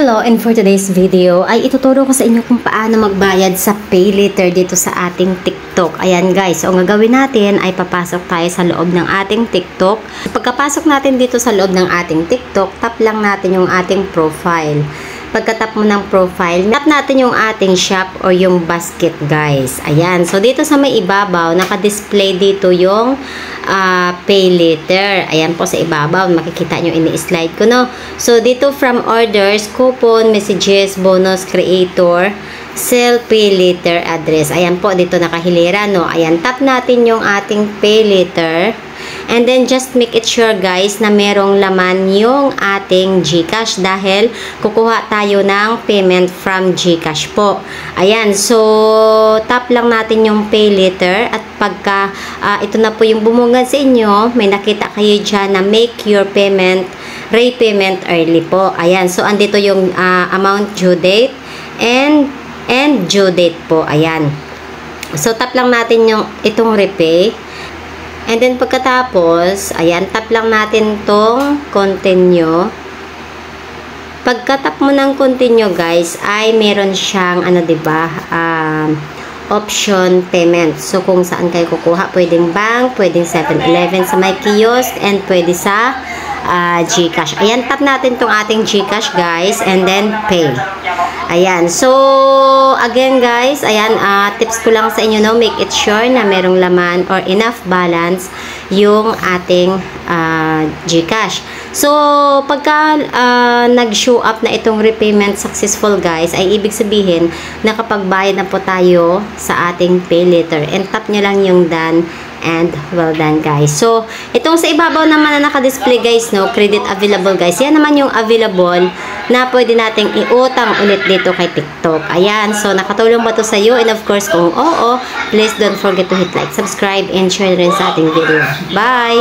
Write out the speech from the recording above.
Hello, and for today's video ay ituturo ko sa inyo kung paano magbayad sa pay later dito sa ating TikTok. Ayan guys, so ang gagawin natin ay papasok tayo sa loob ng ating TikTok. Pagkapasok natin dito sa loob ng ating TikTok, tap lang natin yung ating profile. Pagkatap mo ng profile, tap natin yung ating shop or yung basket guys. Ayan, so dito sa may ibabaw, naka-display dito yung pay later. Ayan po sa ibabaw, makikita nyo, ini-slide ko no. So dito from orders, coupon, messages, bonus, creator, sell, pay later, address. Ayan po, dito nakahilera no. Ayan, tap natin yung ating pay later. And then, just make it sure guys na merong laman yung ating GCash dahil kukuha tayo ng payment from GCash po. Ayan, so tap lang natin yung pay later at pagka ito na po yung bumungad sa inyo, may nakita kayo dyan na make your payment, repayment early po. Ayan, so andito yung amount due date and due date po. Ayan. So tap lang natin yung itong repay. And then, pagkatapos, ayan, tap lang natin tong continue. Pagkatap mo ng continue, guys, ay meron siyang, diba, option payment. So, kung saan kayo kukuha, pwedeng bank, pwedeng 7-Eleven sa may kiosk, and pwede sa GCash. Ayan, tap natin tong ating GCash, guys, and then pay. Ayan, so, again guys, ayan, tips ko lang sa inyo, no, make it sure na merong laman or enough balance yung ating GCash. So, pagka nag-show up na itong repayment successful guys, ay ibig sabihin, nakapagbayad na po tayo sa ating pay later. And tap nyo lang yung done and well done guys. So, itong sa ibabaw naman na naka-display guys, no, credit available guys. Yan naman yung available na pwede nating iutang ulit dito kay TikTok. Ayan, so nakatulong ba to sa iyo? And of course, kung oo, please don't forget to hit like, subscribe, and share rin sa ating video. Bye!